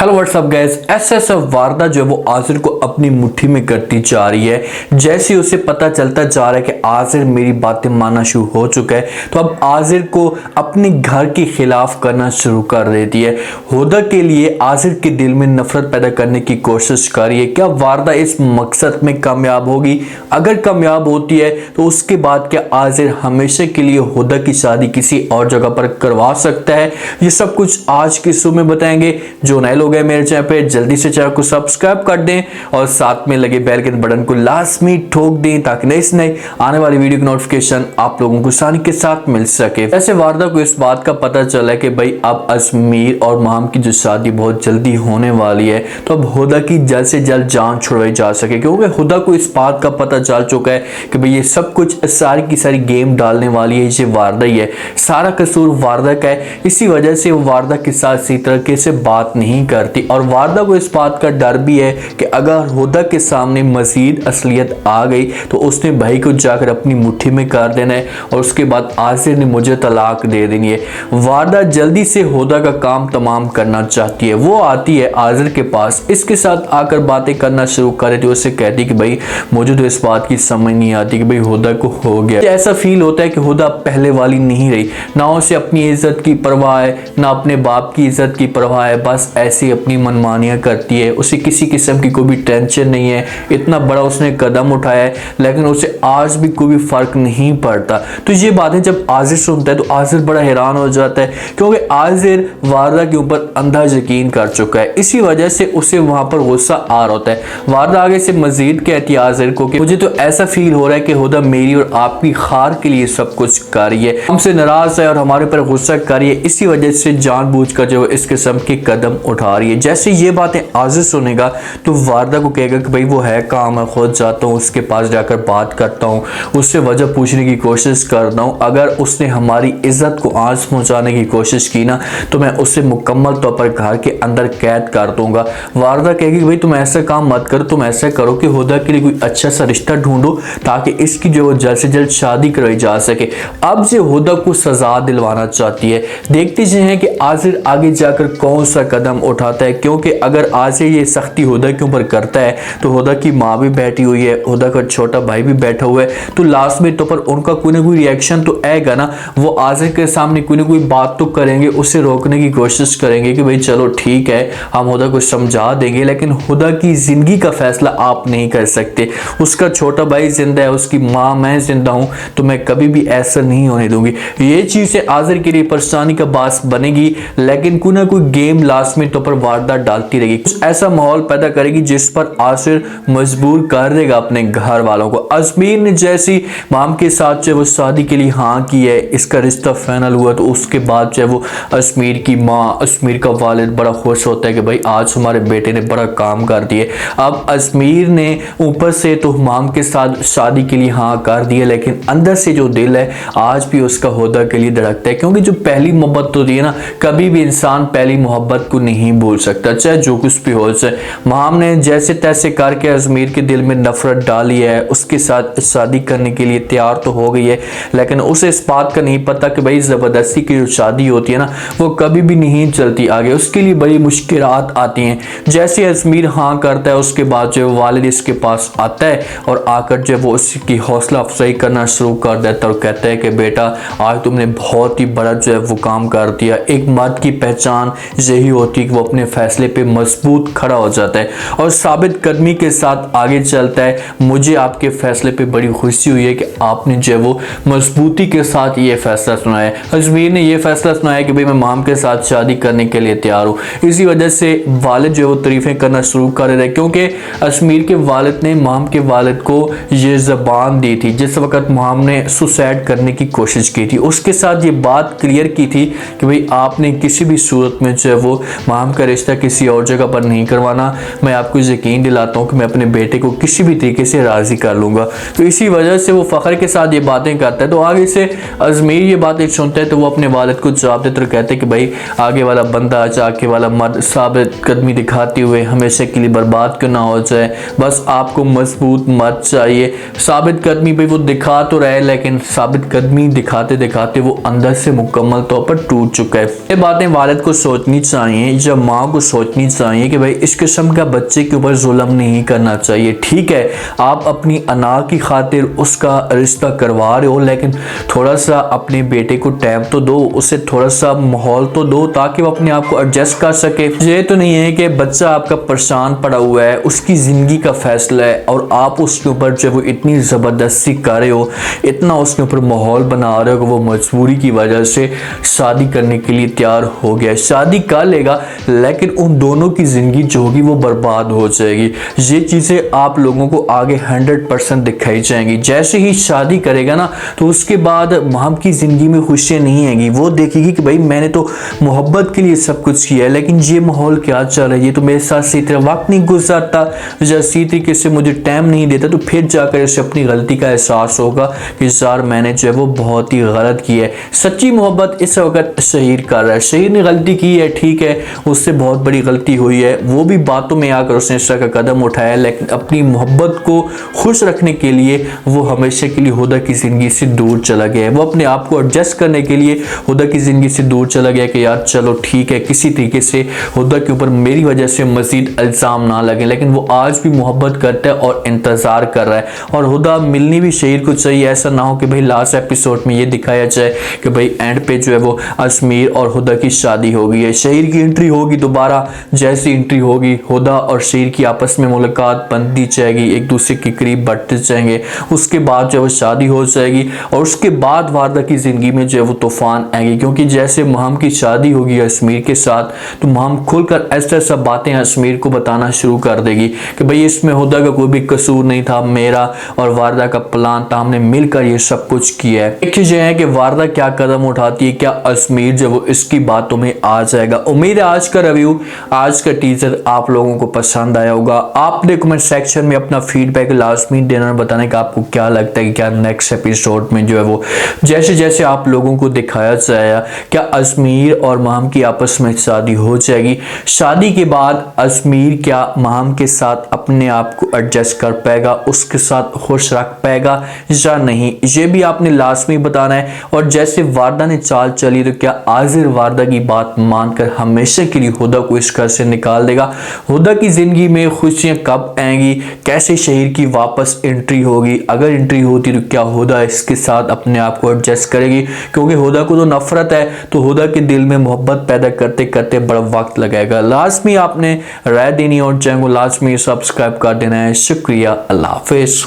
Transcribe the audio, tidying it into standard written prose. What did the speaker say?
Hello what's up guys, SS वारदा जो है वो आसिर को अपनी मुट्ठी में करती जा रही है। जैसे उसे पता चलता जा रहा है कि आसिर मेरी बातें मानना शुरू हो चुका है, तो अब आसिर को अपने घर के खिलाफ करना शुरू कर देती है। हुदा के लिए आसिर के दिल में नफरत पैदा करने की कोशिश कर रही है। क्या वारदा इस मकसद में कामयाब होगी? अगर कामयाब होती है तो उसके बाद क्या आसिर हमेशा के लिए हुदा की शादी किसी और जगह पर करवा सकता है? ये सब कुछ आज की शो में बताएंगे। जो नए लोग हैं मेरे चैनल पे, जल्दी से चैनल को सब्सक्राइब कर दें और साथ में लगे बेल के बटन को लाजमी ठोक दें ताकि नई से नई आने वाली वीडियो की नोटिफिकेशन आप लोगों को आसानी के साथ मिल सके। ऐसे वारदा को इस बात का पता चला है कि भाई अब अजमीर और माम की जो शादी बहुत जल्दी होने वाली है, तो अब हुदा की जल्द से जल्द जान छुड़वाई जा सके, क्योंकि हुदा को इस बात का पता चल चुका है कि भाई ये सब कुछ सारी की सारी गेम डालने वाली है ये वारदा ही है। सारा कसूर वारदा का है। इसी वजह से वो वारदा के साथ इसी तरीके से बात नहीं करती और वारदा को इस बात का डर भी है कि अगर हुदा के सामने मजीद असलियत आ गई तो उसने भाई को जाकर अपनी मुट्ठी में कर देना है और उसके बाद आसिर ने मुझे तलाक दे देनी है। वारदा जल्दी से हुदा का काम तमाम करना चाहती है। वो आती है आसिर के पास, इसके साथ आकर बातें करना शुरू कर देती है। उससे कहती कि भाई मुझे तो इस बात की समझ नहीं आती कि भाई हुदा को हो गया। ऐसा फील होता है कि हुदा पहले वाली नहीं रही, ना उसे अपनी इज्जत की परवाह है ना अपने बाप की इज्जत की परवाह है, बस ऐसी अपनी मनमानियां करती है। उसे किसी किस्म की कोई भी टेंशन नहीं है। इतना बड़ा उसने कदम उठाया है लेकिन उसे आज भी कोई भी फर्क नहीं पड़ता। तो ये बातें जब आसिर सुनता है तो आसिर बड़ा हैरान हो जाता है, क्योंकि आसिर वारदा के ऊपर अंधा यकीन कर चुका है। इसी वजह से उसे वहां पर गुस्सा आ रहा होता है। वारदा आगे से मजीद कहती है आसिर को कि मुझे तो ऐसा फील हो रहा है कि हुदा मेरी और आपकी खार के लिए सब कुछ कर रही है, हमसे नाराज है और हमारे पर गुस्सा कर रही है। इसी वजह से जानबूझकर जो इस किस्म के कदम उठा रही है। जैसे ये बातें आसिर सुनेगा तो वारदा को कहेगा कि भाई वो है काम, मैं खुद जाता हूँ उसके पास जाकर बात करता हूँ, उससे वजह पूछने की कोशिश करता हूँ। अगर उसने हमारी इज्जत को आंच पहुंचाने की कोशिश की ना तो मैं उसे मुकम्मल तौर पर घर के अंदर कैद कर दूंगा। वारदा कहेगी कि भाई तुम ऐसा काम मत करो, तुम ऐसा करो कि हुदा के लिए कोई अच्छा सा रिश्ता ढूंढो ताकि इसकी जो जल्द से जल्द शादी करवाई जा सके। अब से हुदा को सजा दिलवाना चाहती है। देखते हैं कि आसिर आगे जाकर कौन सा कदम उठाता है, क्योंकि अगर आसिर ये सख्ती हुदा के ऊपर करता है तो हुदा की माँ भी बैठी हुई है, हुदा का छोटा भाई भी बैठा हुआ है, तो लास्ट में तो पर उनका कोई ना कोई रिएक्शन तो आएगा ना। वो आसिर के सामने कोई ना कोई बात तो करेंगे, उसे रोकने की कोशिश करेंगे कि भाई चलो ठीक है हम हुदा को समझा देंगे, लेकिन हुदा की जिंदगी का फैसला आप नहीं कर सकते। उसका छोटा भाई जिंदा है, उसकी माँ मैं जिंदा हूँ, तो मैं कभी भी ऐसा नहीं होने दूंगी। ये चीजें आसिर के लिए परेशानी का बास बनेगी, लेकिन कोई ना कोई गेम लास्ट में तो पर वारदा डालती रहेगी, कुछ ऐसा माहौल पैदा करेगी जिस पर आसिर मजबूर कर देगा अपने घर वालों को। अजमीर ने जैसी माम के साथ जो वो शादी के लिए हाँ की है, इसका रिश्ता फाइनल हुआ, तो उसके बाद जो वो अजमीर की माँ, अजमीर का वालिद बड़ा खुश होता है कि भाई आज हमारे बेटे ने बड़ा काम कर दिए। अब अजमीर ने ऊपर से तो माम के साथ शादी के लिए हाँ कर दिया, लेकिन अंदर से जो दिल है आज भी उसका हुदा के लिए धड़कता है, क्योंकि जो पहली मोहब्बत होती है ना, कभी भी इंसान पहली मोहब्बत को नहीं भूल सकता, चाहे जो कुछ भी हो जाए। माम ने जैसे तैसे करके अजमीर के दिल में नफरत डाली है, उसके साथ शादी करने के लिए तैयार तो हो गई है, लेकिन उसे इस बात का नहीं पता कि भाई जबरदस्ती की जो शादी होती है ना वो कभी भी नहीं चलती आगे, उसके लिए बड़ी मुश्किलात आती हैं। जैसे अजमीर हाँ करता है उसके बाद जो वालिद इसके पास आता है और आकर जो वो उसकी हौसला अफजाई करना शुरू कर देता है और कहता है कि बेटा आज तुमने बहुत ही बड़ा जो है वो काम कर दिया। एक मर्द की पहचान यही होती है कि वो अपने फैसले पे मजबूत खड़ा हो जाता है और साबित कदमी के साथ आगे चलता है। मुझे आपके फैसले पे बड़ी खुशी हुई है कि आपने जो है वो मजबूती के साथ ये फैसला सुनाया है। अजमीर ने ये फैसला सुनाया कि भाई मैं माम के साथ शादी करने के लिए तैयार हूँ। इसी वजह से वालिद जो है वो तारीफें करना शुरू कर रहे थे, क्योंकि अजमीर के वालिद ने माम के वालिद को ये ज़बान दी थी जिस वक्त माम ने सुसाइड करने की कोशिश की थी। उसके साथ ये बात क्लियर की थी कि भाई आपने किसी भी सूरत में जो है वो माम का रिश्ता किसी और जगह पर नहीं करवाना। मैं आपको यकीन दिलाता हूँ कि मैं अपने बेटे को किसी भी तरीके से राज़ी कर लूँगा। तो इसी वजह से वो फ़ख्र के साथ ये बातें करता है। तो आगे से अजमीर ये बातें सुनता है तो वो अपने वालिद को जवाब देते और कहते हैं कि भाई आगे वाला बंदा आगे वाला मर्द साबित कदमी दिखाते हुए हमेशा के लिए बर्बाद क्यों ना हो जाए। बस आपको मजबूत मर्द चाहिए। साबित कदमी भाई वो दिखा तो रहे, लेकिन साबित कदमी दिखाते दिखाते वो अंदर से मुकम्मल तौर पर टूट चुका है। ये बातें वालिद को सोचनी चाहिए। जब माँ को सोचनी चाहिए कि भाई इस किस्म का बच्चे के ऊपर जुल्म नहीं करना चाहिए। ठीक है, आप अपनी अना की खातिर उसका रिश्ता करवा रहे हो, लेकिन थोड़ा सा अपने बेटे को टाइम तो दो, उसे थोड़ा सा माहौल तो दो ताकि वो अपने आप को एडजस्ट कर सके। ये तो नहीं है कि बच्चा आपका परेशान पड़ा हुआ है, उसकी ज़िंदगी का फैसला है और आप उसके ऊपर जो वो इतनी ज़बरदस्ती कर रहे हो, इतना उसके ऊपर माहौल बना रहे हो कि वो मजबूरी की वजह से शादी करने के लिए तैयार हो गया। शादी कर लेगा लेकिन उन दोनों की ज़िंदगी जो होगी वो बर्बाद हो जाएगी। ये चीज़ें आप लोगों को आगे 100% दिखाई जाएंगी। जैसे ही शादी करेगा ना तो उसके बाद माम की ज़िंदगी में खुशियाँ नहीं आएंगी। वो देखेगी कि भाई मैंने तो मोहब्बत के लिए सब कुछ किया है, लेकिन ये माहौल क्या चल रहा है, ये तो मेरे साथ सही तरह वक्त नहीं गुजारता, या सही तरीके से मुझे टाइम नहीं देता। तो फिर जाकर इसे अपनी गलती का एहसास होगा कि यार मैंने जो है वो बहुत ही गलत किया है। सच्ची मोहब्बत इस वक्त शहीर कर रहा है, शहीर ने गलती की है, ठीक है, उससे बहुत बड़ी गलती हुई है, वो भी बातों में आकर उसने इस तरह का कदम उठाया, लेकिन अपनी मोहब्बत को खुश रखने के लिए वो हमेशा के लिए हुदा की ज़िंदगी से दूर चला गया है। वो अपने आप को एडजस्ट करने के लिए हुदा की ज़िंदगी से दूर चला गया कि यार चलो ठीक है, किसी तरीके से हुदा के ऊपर मेरी वजह से मज़ीद इल्ज़ाम ना लगे। लेकिन वो आज भी मोहब्बत करता है और इंतज़ार कर रहा है, और हुदा मिलनी भी शहीर को चाहिए। ऐसा ना हो कि भाई लास्ट एपिसोड में ये दिखाया जाए कि भाई एंड पे जो है वो अजमीर और हुदा की शादी हो गई है, शहीर की एंट्री होगी दोबारा। जैसी एंट्री होगी हुदा और शहीर की आपस में मुलाकात बनती जाएगी, एक दूसरे के करीब बढ़ते जाएंगे, उसके बाद जो है वो शादी हो जाएगी, और उसके बाद वारदा की ज़िंदगी में जो है वो तूफान आएगी। क्योंकि जैसे महम की शादी होगी अजमीर के साथ तो महम खुलकर ऐसा सब बातें अजमीर को बताना शुरू कर देगी कि भाई इसमें हुदा का कोई भी कसूर नहीं था, मेरा और वारदा का प्लान था, हमने मिलकर ये सब कुछ किया है। एक चीज़ है कि वारदा क्या कदम उठाती है, क्या अजमीर जो वो इसकी बातों में आ जाएगा। उम्मीद है आज का रिव्यू, आज का टीजर आप लोगों को पसंद आया होगा। आपने कमेंट सेक्शन में अपना फीडबैक लाजमी देना और बताने का आपको क्या लगता है कि क्या नेक्स्ट एपिसोड में जो है वो जैसे जैसे आप लोगों को दिखाया जाएगा, क्या अजमीर और महम की आपस में शादी हो जाएगी। शादी के बाद अजमीर क्या महम के साथ अपने आप को एडजस्ट कर पाएगा, उसके साथ खुश रख पाएगा या नहीं, ये भी आपने लाजमी बताना है। और जैसे वारदा ने चाल चली तो क्या आजिर वारदा की बात मानकर हमेशा के लिए हुदा को इस घर से निकाल देगा। हुदा की जिंदगी में खुशियां कब आएंगी, कैसे शहीर की वापस एंट्री होगी, अगर एंट्री होती तो क्या हुदा इसके साथ अपने आप को एडजस्ट करेगी। क्योंकि हुदा को तो नफरत है, तो हुदा के दिल में मोहब्बत पैदा करते करते बड़ा वक्त लगेगा। लाजमी आपने राय देनी और चैनल को लाजमी सब्सक्राइब कर देना है। शुक्रिया, अल्लाह हाफिज।